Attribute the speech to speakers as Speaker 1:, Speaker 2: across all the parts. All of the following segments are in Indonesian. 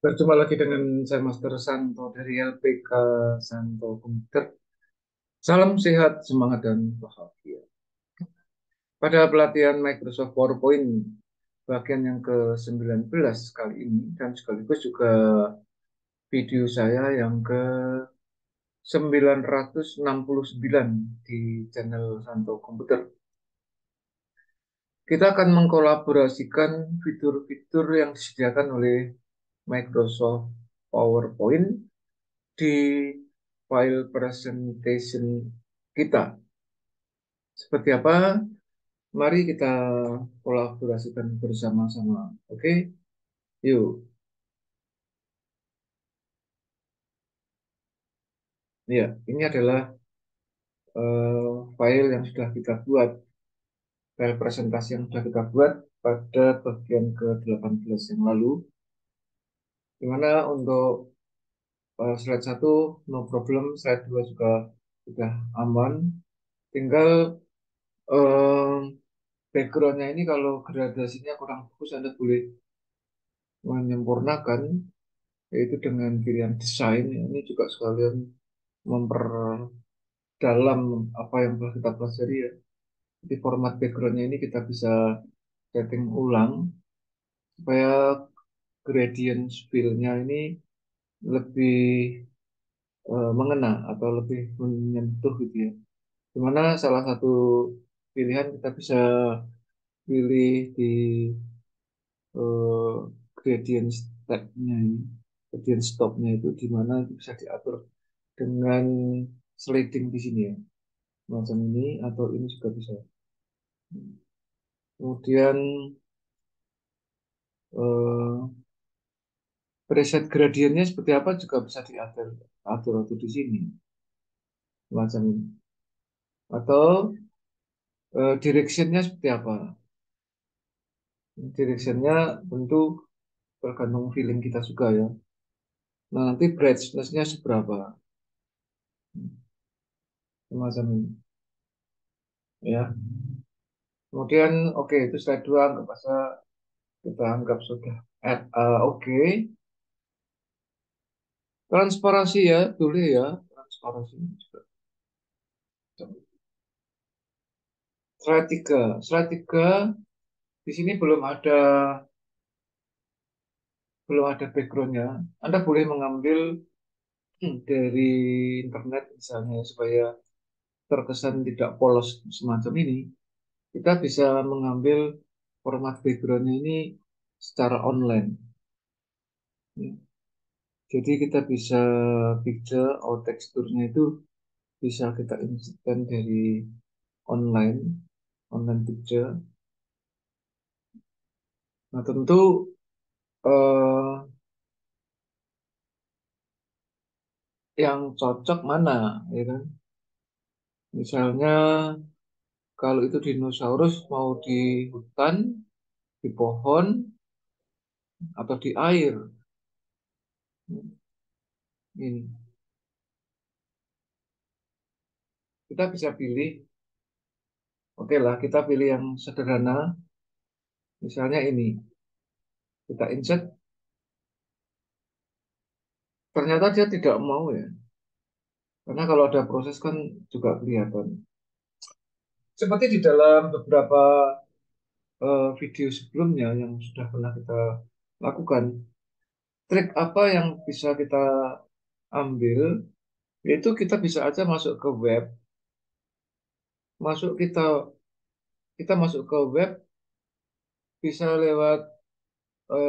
Speaker 1: Berjumpa lagi dengan saya Master Santo dari LPK Santo Komputer. Salam sehat, semangat, dan bahagia. Pada pelatihan Microsoft PowerPoint bagian yang ke-19 kali ini, dan sekaligus juga video saya yang ke-969 di channel Santo Komputer. Kita akan mengkolaborasikan fitur-fitur yang disediakan oleh Microsoft PowerPoint di file presentation kita. Seperti apa? Mari kita kolaborasikan bersama-sama. Oke, yuk. Ya, ini adalah file yang sudah kita buat, file presentasi yang sudah kita buat pada bagian ke-18 yang lalu. Dimana untuk slide 1 no problem, slide 2 juga sudah aman. Tinggal eh, backgroundnya ini kalau gradasinya kurang bagus, Anda boleh menyempurnakan, yaitu dengan pilihan desain. Ini juga sekalian memperdalam apa yang telah kita pelajari ya. Di format backgroundnya ini kita bisa setting ulang supaya gradient fill-nya ini lebih mengena atau lebih menyentuh gitu ya. Dimana salah satu pilihan kita bisa pilih di eh, gradient step-nya ini, gradient stop-nya itu di mana bisa diatur dengan sliding di sini ya, macam ini atau ini juga bisa. Kemudian eh, preset gradiennya seperti apa juga bisa diatur atur di sini, macam ini. Atau directionnya seperti apa? Directionnya tentu tergantung feeling kita juga ya. Nah, nanti brightness-nya seberapa? Macam ini ya. Kemudian oke, itu slide 2 nggak bisa kita anggap sudah oke. Transparansi ya, boleh ya, transparansi juga. Slide 3 di sini belum ada backgroundnya. Anda boleh mengambil dari internet misalnya supaya terkesan tidak polos semacam ini. Kita bisa mengambil format backgroundnya ini secara online. Ya. Jadi kita bisa picture atau teksturnya itu bisa kita insertkan dari online, online picture. Nah tentu eh, yang cocok mana, ya kan? Misalnya kalau itu dinosaurus mau di hutan, di pohon, atau di air. Ini kita bisa pilih, oke lah, kita pilih yang sederhana. Misalnya ini, kita insert, ternyata dia tidak mau ya. Karena kalau ada proses kan juga kelihatan. Seperti di dalam beberapa video sebelumnya yang sudah pernah kita lakukan, trik apa yang bisa kita ambil, yaitu kita bisa aja masuk ke web, masuk kita kita masuk ke web bisa lewat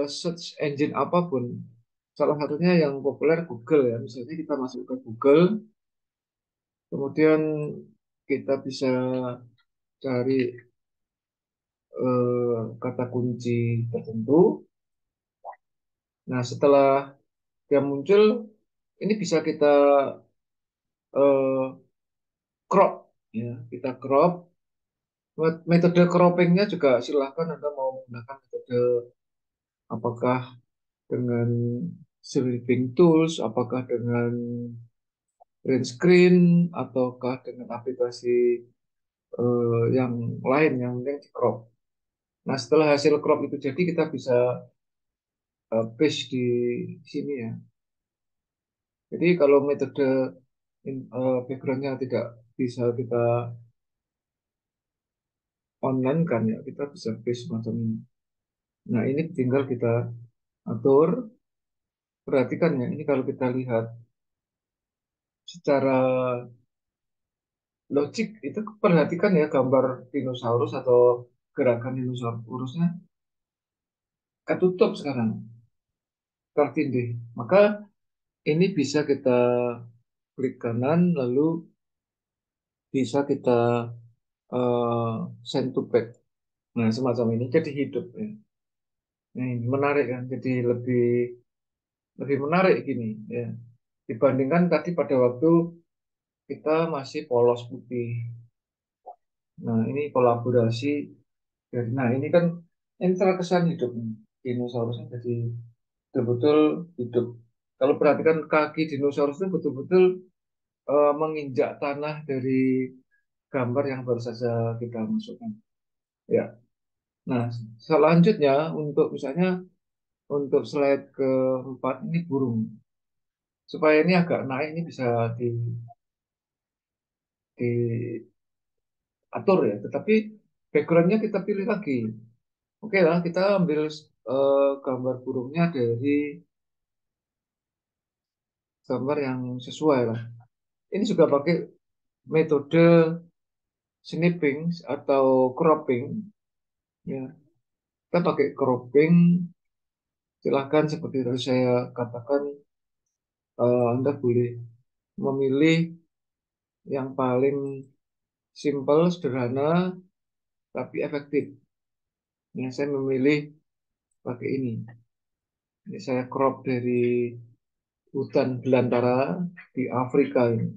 Speaker 1: search engine apapun. Salah satunya yang populer Google ya. Misalnya kita masuk ke Google, kemudian kita bisa cari kata kunci tertentu. Nah, setelah dia muncul, ini bisa kita eh, crop ya. Kita crop. Metode croppingnya juga silahkan Anda mau menggunakan metode apakah dengan sweeping tools, apakah dengan print screen, ataukah dengan aplikasi yang lain yang penting di crop. Nah, setelah hasil crop itu jadi kita bisa paste di sini ya. Jadi kalau metode backgroundnya tidak bisa kita online kan ya, kita bisa paste semacam ini. Nah ini tinggal kita atur. Perhatikan ya, ini kalau kita lihat secara logik itu perhatikan ya gambar dinosaurus atau gerakan dinosaurusnya ketutup sekarang, tertindih. Maka ini bisa kita klik kanan lalu bisa kita send to back. Nah, semacam ini jadi hidup ya. Nah, ini menarik kan, jadi lebih lebih menarik gini ya. Dibandingkan tadi pada waktu kita masih polos putih. Nah, ini kolaborasi. Nah, ini kan ini terkesan hidup nih. Dinosaurusnya jadi betul-betul hidup. Kalau perhatikan kaki dinosaurus itu betul-betul menginjak tanah dari gambar yang baru saja kita masukkan. Ya. Nah, selanjutnya untuk misalnya untuk slide keempat ini burung. Supaya ini agak naik ini bisa diatur ya. Tetapi backgroundnya kita pilih lagi. Oke lah, kita ambil gambar burungnya dari gambar yang sesuai lah. Ini juga pakai metode snipping atau cropping. Ya, kita pakai cropping. Silahkan seperti tadi saya katakan, Anda boleh memilih yang paling simpel, sederhana, tapi efektif. Yang saya memilih pakai ini. Ini saya crop dari hutan belantara di Afrika ini.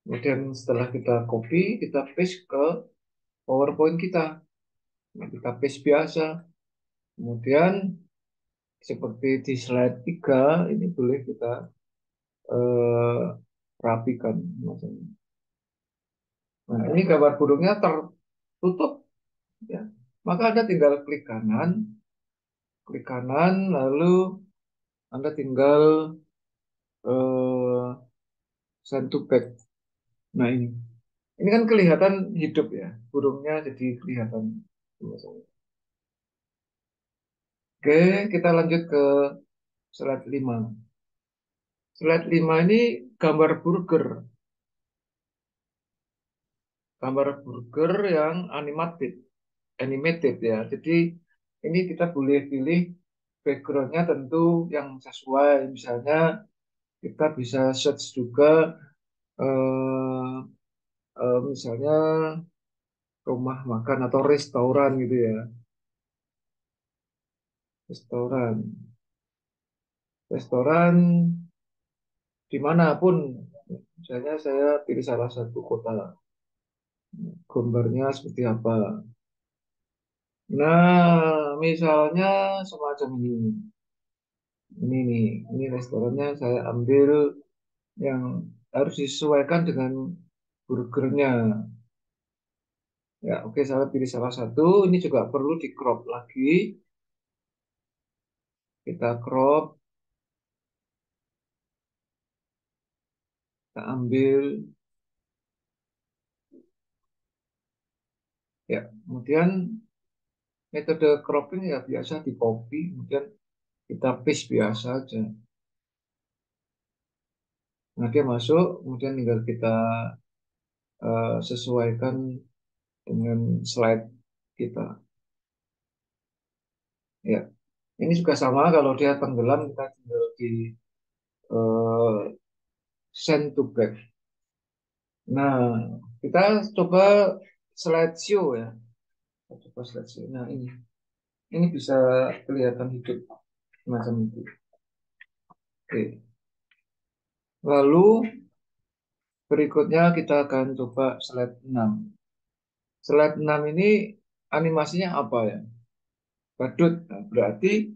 Speaker 1: Kemudian setelah kita copy, kita paste ke PowerPoint kita. Nah, kita paste biasa. Kemudian seperti di slide 3, ini boleh kita eh, rapikan. Nah, ini gambar burungnya tertutup. Ya. Maka Anda tinggal klik kanan, lalu Anda tinggal eh, send to back. Nah ini kan kelihatan hidup ya, burungnya jadi kelihatan. Oke, kita lanjut ke slide 5. Slide 5 ini gambar burger. Gambar burger yang animated ya. Jadi ini kita boleh pilih backgroundnya tentu yang sesuai. Misalnya kita bisa search juga eh, misalnya rumah makan atau restoran gitu ya. Restoran. Restoran dimanapun. Misalnya saya pilih salah satu kota. Gambarnya seperti apa. Nah, misalnya semacam ini. Ini nih, ini restorannya saya ambil yang harus disesuaikan dengan burgernya. Ya, oke, saya pilih salah satu. Ini juga perlu di crop lagi. Kita crop, kita ambil. Ya, kemudian metode cropping ya biasa di copy, kemudian kita paste biasa aja. Nah, dia masuk, kemudian tinggal kita sesuaikan dengan slide kita. Ya, ini juga sama kalau dia tenggelam kita tinggal di eh, send to back. Nah, kita coba slideshow ya. Kita coba slideshow. Nah, ini bisa kelihatan hidup macam itu. Oke. Lalu berikutnya kita akan coba slide 6. Slide 6 ini animasinya apa ya? Badut. Nah, berarti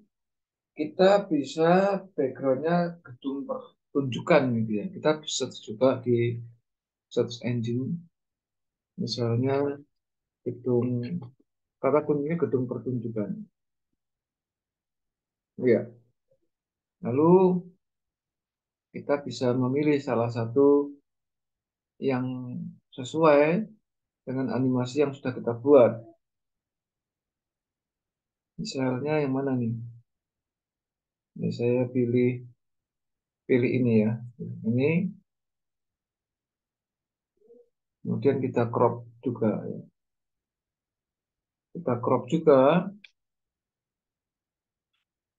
Speaker 1: kita bisa backgroundnya gedung pertunjukan gitu ya. Kita search juga di search engine. Misalnya gedung, kata kuncinya gedung pertunjukan. Ya, lalu kita bisa memilih salah satu yang sesuai dengan animasi yang sudah kita buat. Misalnya yang mana nih? Ini saya pilih pilih ini ya. Ini kemudian kita crop juga ya. Kita crop juga.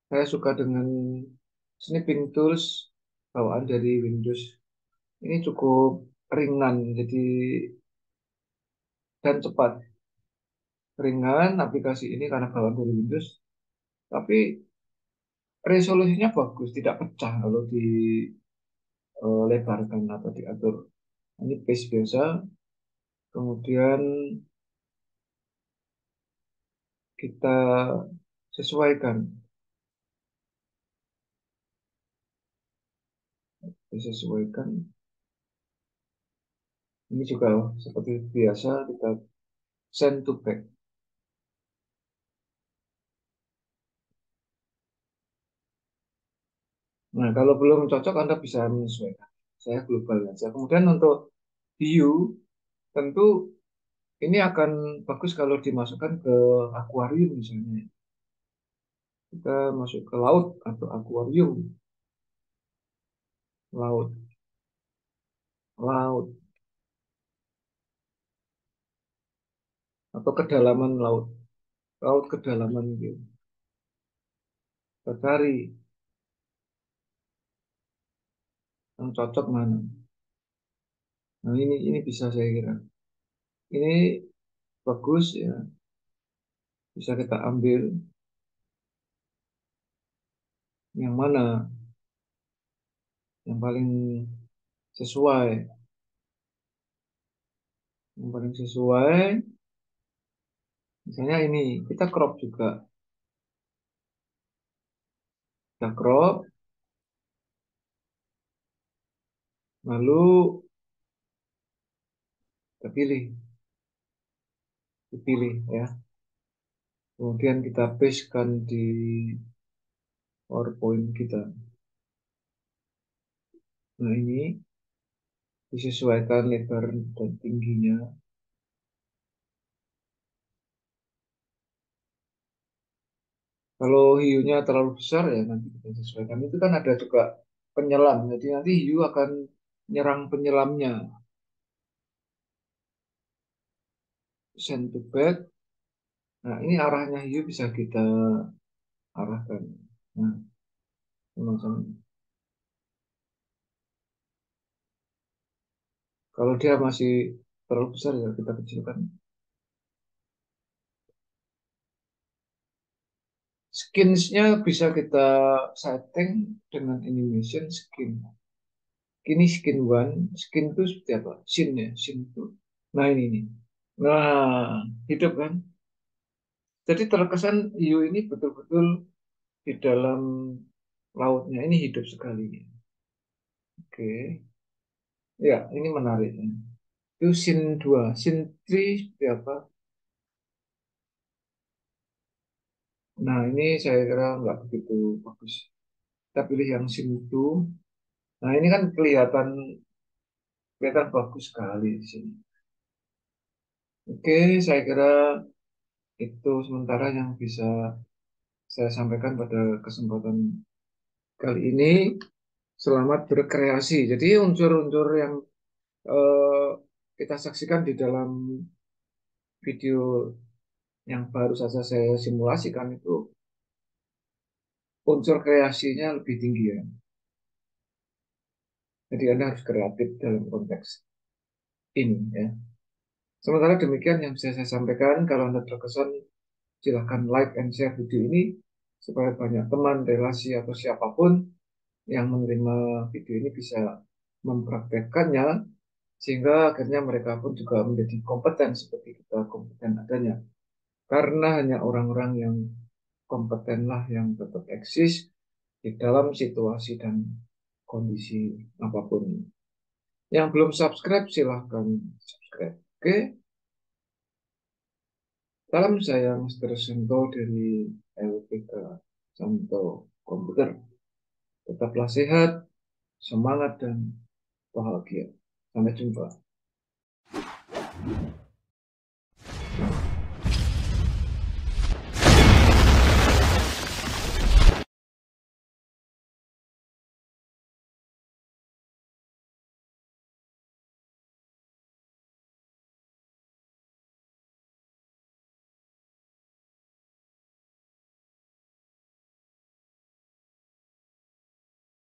Speaker 1: Saya suka dengan snipping tools bawaan dari Windows. Ini cukup ringan jadi dan cepat. Ringan aplikasi ini karena bawaan dari Windows, tapi resolusinya bagus, tidak pecah kalau dilebarkan atau diatur. Ini paste biasa, kemudian kita sesuaikan, disesuaikan. Ini juga seperti biasa kita send to back. Nah, kalau belum cocok Anda bisa menyesuaikan. Saya global aja. Kemudian untuk view, tentu ini akan bagus kalau dimasukkan ke akuarium misalnya. Kita masuk ke laut atau akuarium, laut, laut, atau kedalaman laut, laut kedalaman gitu. Kita cari yang cocok mana. Nah, ini bisa saya kira. Ini bagus ya, bisa kita ambil yang mana yang paling sesuai, yang paling sesuai. Misalnya ini kita crop juga, kita crop, lalu kita pilih, dipilih ya. Kemudian kita pastekan di PowerPoint kita. Nah ini disesuaikan lebar dan tingginya. Kalau hiunya terlalu besar ya nanti kita sesuaikan. Itu kan ada juga penyelam. Jadi nanti hiu akan menyerang penyelamnya. Send to back. Nah ini arahnya hiu bisa kita arahkan. Nah semacam kalau dia masih terlalu besar ya kita kecilkan. Skinsnya bisa kita setting dengan animation skin. Ini skin one, skin two seperti apa? Scene ya, scene two. Nah ini nih. Nah, hidup kan? Jadi terkesan hiu ini betul-betul di dalam lautnya ini hidup sekali. Oke. Ya, ini menarik. Itu scene 2, scene 3 seperti apa? Nah, ini saya kira nggak begitu bagus. Kita pilih yang scene 2. Nah, ini kan kelihatan kelihatan bagus sekali di sini. Oke, saya kira itu sementara yang bisa saya sampaikan pada kesempatan kali ini. Selamat berkreasi. Jadi unsur-unsur yang eh, kita saksikan di dalam video yang baru saja saya simulasikan itu unsur kreasinya lebih tinggi ya. Jadi Anda harus kreatif dalam konteks ini ya. Sementara demikian yang bisa saya sampaikan. Kalau Anda terkesan, silahkan like and share video ini supaya banyak teman, relasi, atau siapapun yang menerima video ini bisa mempraktekkannya sehingga akhirnya mereka pun juga menjadi kompeten seperti kita kompeten adanya. Karena hanya orang-orang yang kompetenlah yang tetap eksis di dalam situasi dan kondisi apapun. Yang belum subscribe silahkan subscribe. Oke, salam saya Mr. Santo dari LPK Santo. Tetaplah sehat, semangat, dan bahagia. Sampai jumpa.